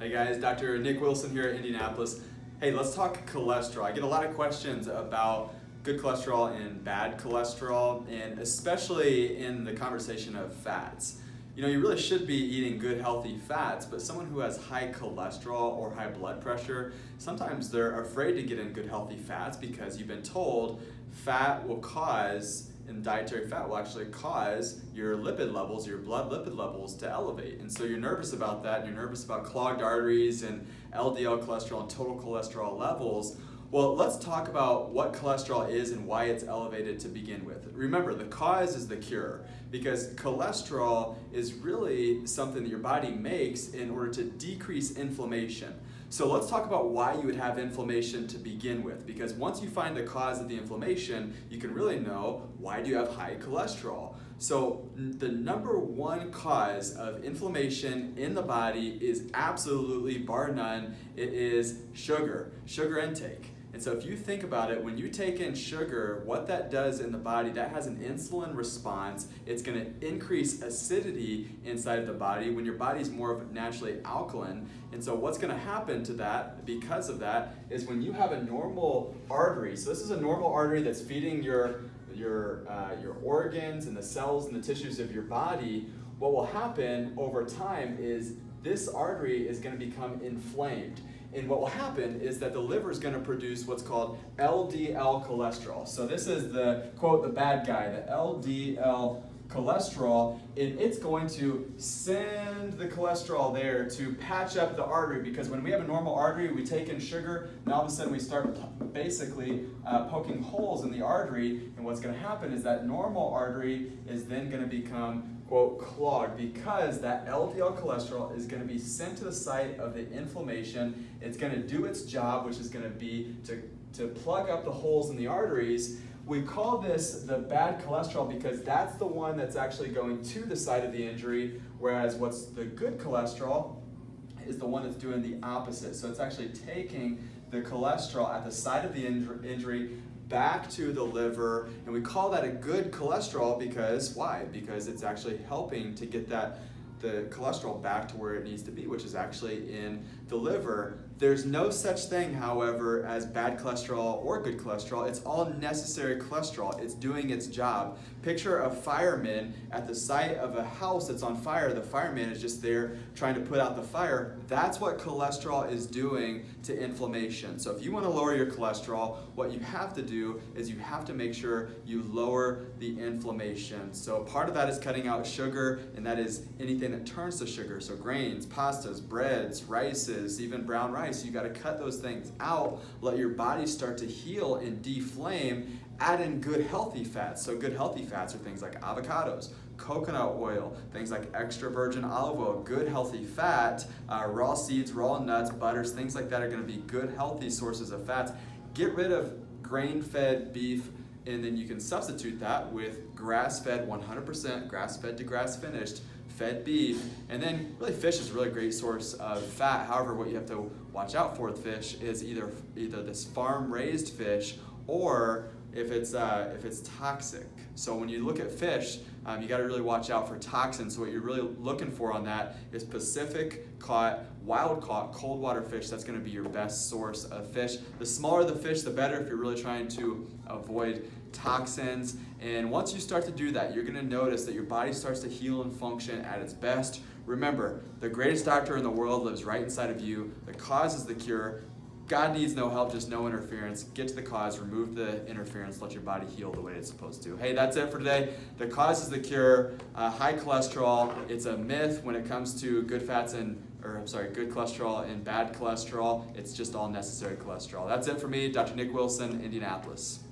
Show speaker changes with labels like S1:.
S1: Hey guys, Dr. Nick Wilson here at Indianapolis. Hey, let's talk cholesterol. I get a lot of questions about good cholesterol and bad cholesterol, and especially in the conversation of fats. You know, you really should be eating good, healthy fats, but someone who has high cholesterol or high blood pressure, sometimes they're afraid to get in good, healthy fats because you've been told fat will cause, and dietary fat will actually cause your lipid levels, your blood lipid levels to elevate. And so you're nervous about that, and you're nervous about clogged arteries and LDL cholesterol and total cholesterol levels. Well, let's talk about what cholesterol is and why it's elevated to begin with. Remember, the cause is the cure, because cholesterol is really something that your body makes in order to decrease inflammation. So let's talk about why you would have inflammation to begin with, because once you find the cause of the inflammation, you can really know why do you have high cholesterol. So the number one cause of inflammation in the body is absolutely, bar none, it is sugar intake. And so if you think about it, when you take in sugar, what that does in the body, that has an insulin response. It's going to increase acidity inside of the body when your body's more of naturally alkaline. And so what's going to happen to that because of that is when you have a normal artery, so this is a normal artery that's feeding your organs and the cells and the tissues of your body, what will happen over time is this artery is going to become inflamed. And what will happen is that the liver is going to produce what's called LDL cholesterol. So this is the, quote, the bad guy, the LDL cholesterol, and it's going to send the cholesterol there to patch up the artery, because when we have a normal artery, we take in sugar, and all of a sudden we start basically poking holes in the artery, and what's going to happen is that normal artery is then going to become, quote, clogged, because that LDL cholesterol is going to be sent to the site of the inflammation. It's going to do its job, which is going to be to plug up the holes in the arteries. We call this the bad cholesterol because that's the one that's actually going to the site of the injury, whereas what's the good cholesterol is the one that's doing the opposite. So it's actually taking the cholesterol at the site of the injury back to the liver, and we call that a good cholesterol because, why? Because it's actually helping to get the cholesterol back to where it needs to be, which is actually in the liver. There's no such thing, however, as bad cholesterol or good cholesterol. It's all necessary cholesterol. It's doing its job. Picture a fireman at the site of a house that's on fire. The fireman is just there trying to put out the fire. That's what cholesterol is doing to inflammation. So if you want to lower your cholesterol, what you have to do is you have to make sure you lower the inflammation. So part of that is cutting out sugar, and that is anything that turns to sugar. So grains, pastas, breads, rices, even brown rice. You got to cut those things out, let your body start to heal and deflame, add in good healthy fats. So good healthy fats are things like avocados, coconut oil, things like extra virgin olive oil, good healthy fat, raw seeds, raw nuts, butters, things like that are going to be good healthy sources of fats. Get rid of grain-fed beef, and then you can substitute that with grass-fed, 100% grass-fed to grass-finished fed beef. And then really fish is a really great source of fat. However, what you have to watch out for with fish is either this farm-raised fish, or if it's toxic. So when you look at fish, you got to really watch out for toxins. So what you're really looking for on that is Pacific caught, wild caught, cold water fish. That's going to be your best source of fish. The smaller the fish, the better if you're really trying to avoid toxins. And once you start to do that, you're going to notice that your body starts to heal and function at its best. Remember, the greatest doctor in the world lives right inside of you. The cause is the cure. God needs no help, just no interference. Get to the cause, remove the interference, let your body heal the way it's supposed to. Hey, that's it for today. The cause is the cure. High cholesterol, it's a myth when it comes to good cholesterol and bad cholesterol. It's just all necessary cholesterol. That's it for me, Dr. Nick Wilson, Indianapolis.